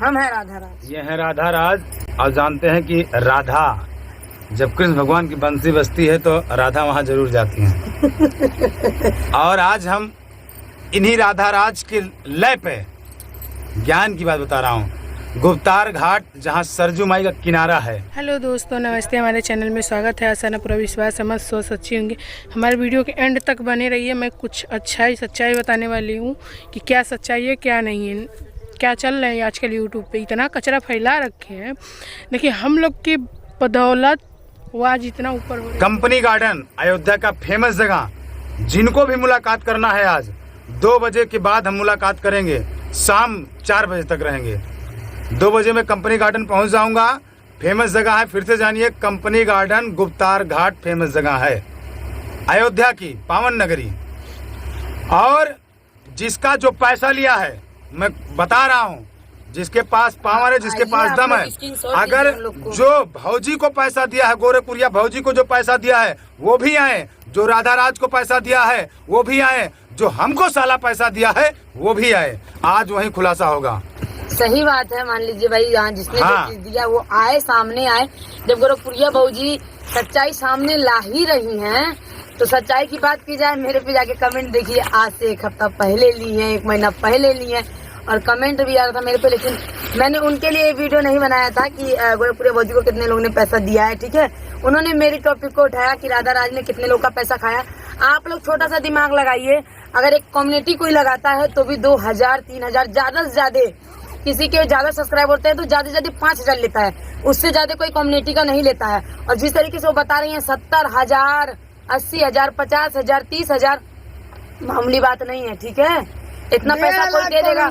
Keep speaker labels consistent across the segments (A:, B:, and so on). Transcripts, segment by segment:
A: हम हैं राधा राज।
B: ये है राधा राज। और जानते हैं कि राधा जब कृष्ण भगवान की बंसी बजती है तो राधा वहाँ जरूर जाती हैं। और आज हम इन्हीं राधा राज के लय पे ज्ञान की बात बता रहा हूँ। गुप्तार घाट जहाँ सरजू माई का किनारा है।
C: हेलो दोस्तों, नमस्ते। हमारे चैनल में स्वागत है। आशा न पूरा विश्वास समझ सोच सच्ची होंगे। हमारे वीडियो के एंड तक बने रहिए। मैं कुछ सच्चाई बताने वाली हूँ कि क्या सच्चाई है क्या नहीं है, क्या चल रहा है आजकल यूट्यूब पे। इतना कचरा फैला रखे हैं। देखिए, हम लोग की बदौलत वो आज इतना ऊपर हो रहा है।
B: कंपनी गार्डन अयोध्या का फेमस जगह, जिनको भी मुलाकात करना है आज 2 बजे के बाद हम मुलाकात करेंगे, शाम 4 बजे तक रहेंगे। 2 बजे मैं कंपनी गार्डन पहुंच जाऊंगा। फेमस जगह है, फिर से जानिए, company garden Guptar Ghat famous जगह है, अयोध्या की पावन नगरी। और जिसका जो पैसा लिया है, मैं बता रहा हूं, जिसके पास पावर है, जिसके पास दम है, अगर जो भौजी को पैसा दिया है, गोरखपुरिया भौजी को जो पैसा दिया है वो भी आए, जो राधा राज को पैसा दिया है वो भी आए, जो हमको साला पैसा दिया है वो भी आए। आज वही खुलासा होगा।
A: सही बात है। मान लीजिए भाई, यहाँ जिसने जो चीज दिया वो आए, सामने आए। जब गोरखपुरिया भौजी सच्चाई सामने ला ही रही हैं तो सच्चाई की बात की जाए। मेरे पे जाके कमेंट देखिए, आज से 1 हफ्ता पहले ली है, 1 महीना पहले ली है, और कमेंट भी आ रहा था मेरे पे। लेकिन मैंने उनके लिए वीडियो नहीं बनाया था कि गोरखपुरिया भौजी को कितने लोगों ने पैसा दिया है। ठीक है, उन्होंने मेरी टॉपिक को उठाया कि राधा राज ने कितने लोग का पैसा खाया। आप लोग छोटा सा दिमाग लगाइए, अगर एक कम्युनिटी कोई लगाता है तो भी 2000 3000, ज्यादा से ज्यादा, किसी के ज्यादा सब्सक्राइब होते हैं तो ज्यादा से ज्यादा 5000 लेता है, उससे ज्यादा कोई कम्युनिटी का नहीं लेता है। और जिस तरीके से वो बता रही हैं 70,000, 80,000, 50,000, 30,000, मामूली बात नहीं है। ठीक है, इतना पैसा कोई दे देगा,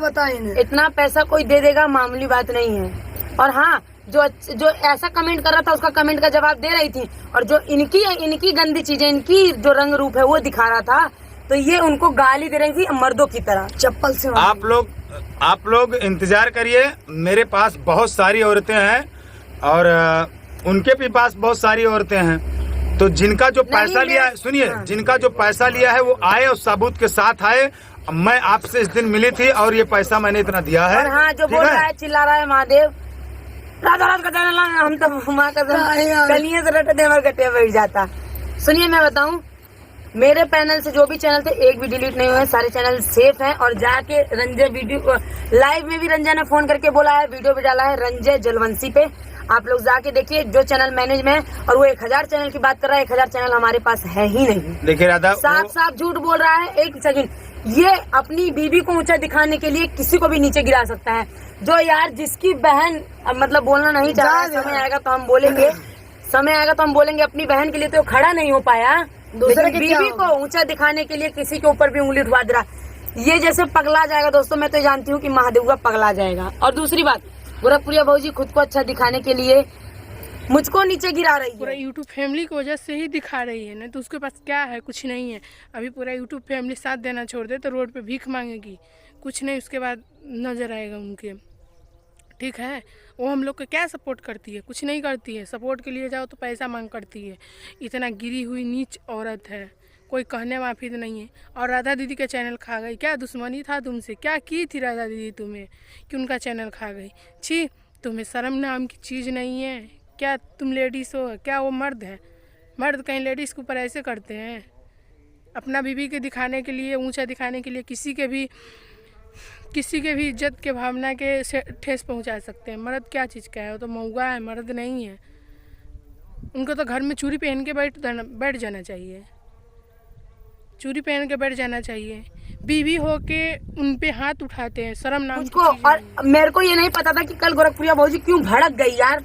A: इतना पैसा कोई दे देगा, मामूली बात नहीं है। और हाँ, जो ऐसा कमेंट कर रहा था उसका कमेंट का जवाब दे रही थी, और जो इनकी गंदी चीजें, इनकी जो रंग रूप है वो दिखा रहा था, तो ये उनको गाली दे रही थी मर्दों की तरह, चप्पल से।
B: आप लोग इंतजार करिए। मेरे पास बहुत सारी औरतें हैं और उनके भी पास बहुत सारी औरतें हैं। तो जिनका जो पैसा लिया है, सुनिए, जिनका जो पैसा लिया है वो आए और सबूत के साथ आए। मैं आपसे इस दिन मिली थी और ये पैसा मैंने इतना दिया है।
A: और हाँ, जो बोल रहा है, चिल्ला रहा है महादेव राधा राज का चैनल, हम तो माँ का गलियों से रटे देवर गटे बैठ जाता। सुनिए, मैं बताऊं, मेरे पैनल से जो भी चैनल थे एक भी डिलीट नहीं हुए, सारे चैनल सेफ हैं। और जाके रंजय वीडियो लाइव में भी रंजय ने फोन करके बोला है, वीडियो भी डाला है रंजय जलवंशी पे। आप लोग जाके देखिए, जो चैनल मैनेज में है। और वो 1000 चैनल की बात कर रहा है, 1000 चैनल हमारे पास है ही नहीं।
B: देखिए राधा,
A: साफ झूठ बोल रहा है। 1 सेकंड, ये अपनी बीबी को ऊंचा दिखाने के लिए किसी को भी नीचे गिरा सकता है। जो यार, जिसकी बहन, मतलब बोलना नहीं चाह रहा, समय आएगा तो हम बोलेंगे, समय आएगा तो हम बोलेंगे। अपनी बहन के लिए तो खड़ा नहीं हो पाया, दूसरे की बीबी को ऊंचा दिखाने के लिए किसी के ऊपर भी उंगली उठवा दे रहा। ये जैसे पगला जाएगा दोस्तों, मैं तो जानती हूँ कि महादेव का पगला जाएगा। और दूसरी बात, गोरखपुरिया भौजी खुद को अच्छा दिखाने के लिए मुझको नीचे गिरा रही है।
C: पूरा यूट्यूब फैमिली की वजह से ही दिखा रही है ना, तो उसके पास क्या है? कुछ नहीं है। अभी पूरा यूट्यूब फैमिली साथ देना छोड़ दे तो रोड पे भीख मांगेगी, कुछ नहीं, उसके बाद नजर आएगा उनके। ठीक है, वो हम लोग को क्या सपोर्ट करती है? कुछ नहीं करती है। सपोर्ट के लिए जाओ तो पैसा मांग करती है। इतना गिरी हुई नीच औरत है, कोई कहने माफी नहीं है। और राधा दीदी का चैनल खा गई। क्या दुश्मनी था तुमसे? क्या की थी राधा दीदी तुम्हें कि उनका चैनल खा गई? छी, तुम्हें शर्म नाम की चीज़ नहीं है क्या? तुम लेडीज़ हो क्या? वो मर्द है। मर्द कहीं लेडीज़ के ऊपर ऐसे करते हैं? अपना बीवी के दिखाने के लिए, ऊंचा दिखाने के लिए किसी के भी इज्जत के भावना के ठेस पहुंचा सकते हैं। मर्द क्या चीज़ का है? वो तो मऊगा है, मर्द नहीं है। उनको तो घर में चूड़ी पहन के बैठ जाना चाहिए, चूड़ी पहन के बैठ जाना चाहिए। बीवी हो के उन पे हाथ उठाते हैं, शर्म नाम की चीज़।
A: और मेरे को ये नहीं पता था कि कल गोरखपुरिया भौजी क्यों भड़क गई यार।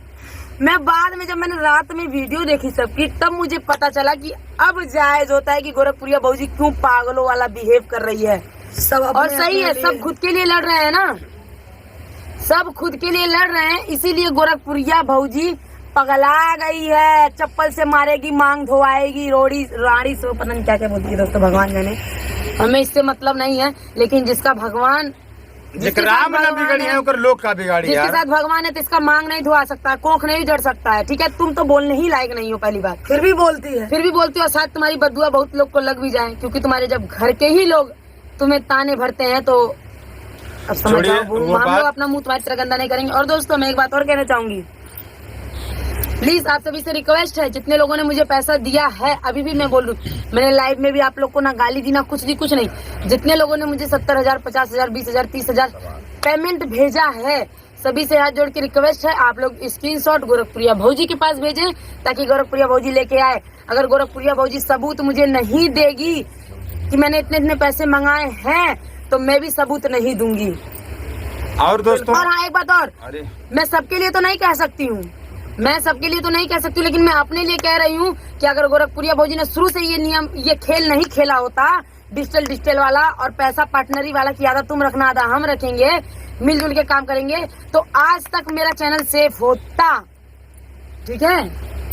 A: मैं बाद में, जब मैंने रात में वीडियो देखी सबकी, तब मुझे पता चला कि अब जायज होता है कि गोरखपुरिया भौजी क्यों पागलों वाला बिहेव कर रही है। और सही है, सब खुद के लिए लड़ रहे हैं ना, सब खुद के लिए लड़ रहे हैं। इसीलिए गोरखपुरिया भौजी पगला गई है, चप्पल से मारेगी, मांग धोआएगी, राड़ी से, पता नहीं क्या क्या बोलती है दोस्तों, भगवान जाने, हमें इससे मतलब नहीं है। लेकिन जिसका भगवान,
B: राम ना बिगड़ी है, लोग का बिगाड़ी,
A: जिसके साथ भगवान है तो इसका मांग नहीं धोआ सकता, कोख नहीं जड़ सकता है। ठीक है, तुम तो बोलने ही लायक नहीं हो, पहली बात, फिर भी बोलती है और शायद तुम्हारी बददुआ बहुत लोग को लग भी जाए, क्योंकि तुम्हारे जब घर के ही लोग तुम्हें ताने भरते हैं तो अब समझ
B: छोड़िए,
A: जाओ,
B: वो
A: हम लोग
B: बात-
A: अपना मुंह तुम्हारी तरह गंदा नहीं करेंगे। और दोस्तों मैं एक बात और कहना चाहूंगी, प्लीज आप सभी से रिक्वेस्ट है, जितने लोगों ने मुझे पैसा दिया है, अभी भी मैं बोल रही हूँ, मैंने लाइव में भी आप लोग को ना गाली दी ना कुछ दी, कुछ नहीं, जितने लोगों ने मुझे 70,000, 50,000, 20,000, 30,000 पेमेंट भेजा है, सभी से हाथ जोड़ के रिक्वेस्ट है, आप लोग स्क्रीनशॉट गोरखपुरिया भौजी के पास भेजें ताकि गोरखपुरिया भौजी लेके आए। अगर गोरखपुरिया भौजी सबूत मुझे नहीं देगी कि मैंने इतने इतने पैसे मंगाए हैं, तो मैं भी सबूत नहीं दूंगी।
B: और दोस्तों,
A: और हाँ, एक बात और,
B: अरे
A: मैं सबके लिए तो नहीं कह सकती हूँ, मैं सबके लिए तो नहीं कह सकती हूँ, लेकिन मैं अपने लिए कह रही हूँ कि अगर गोरखपुरिया भौजी ने शुरू से ये नियम, ये खेल नहीं खेला होता, डिजिटल वाला और पैसा पार्टनरी वाला की आदत तुम रखना, आधा हम रखेंगे, मिलजुल के काम करेंगे, तो आज तक मेरा चैनल सेफ होता। ठीक है।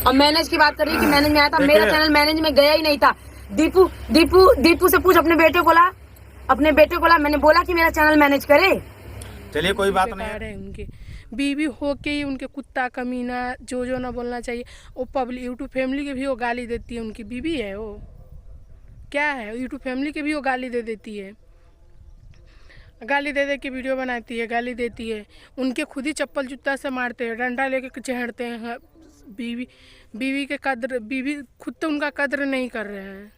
A: और मैनेज की बात कर रही है कि मैनेज में आया था, मेरा चैनल मैनेज में गया ही नहीं था। दीपू से पूछ, अपने बेटे को ला, मैंने बोला कि मेरा चैनल मैनेज करे।
B: चलिए कोई बात नहीं
C: बेकार है उनके बीवी हो के ही उनके कुत्ता कमीना जो ना बोलना चाहिए। वो पब्लिक यूट्यूब फैमिली के भी वो गाली देती है, उनकी बीवी है वो, क्या है, यूट्यूब फैमिली के भी वो गाली दे देती है, गाली दे के वीडियो बनाती है, गाली देती है। उनके खुद ही चप्पल जूता से मारते हैं, डंडा लेके चढ़ते हैं। बीवी के कद्र, बीवी खुद तो उनका कद्र नहीं कर रहे हैं,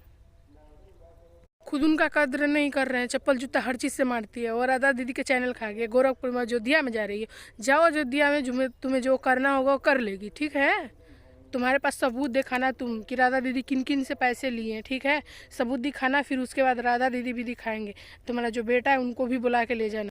C: खुद उनका कद्र नहीं कर रहे हैं, चप्पल जूता हर चीज़ से मारती है। और राधा दीदी के चैनल खा गया। गोरखपुर में अयोध्या में जा रही है, जाओ अयोध्या में, तुम्हें जो करना होगा वो कर लेगी। ठीक है, तुम्हारे पास सबूत दिखाना तुम कि राधा दीदी किन किन से पैसे लिए हैं। ठीक है, सबूत दिखाना, फिर उसके बाद राधा दीदी भी दिखाएंगे। तुम्हारा जो बेटा है उनको भी बुला के ले जाना।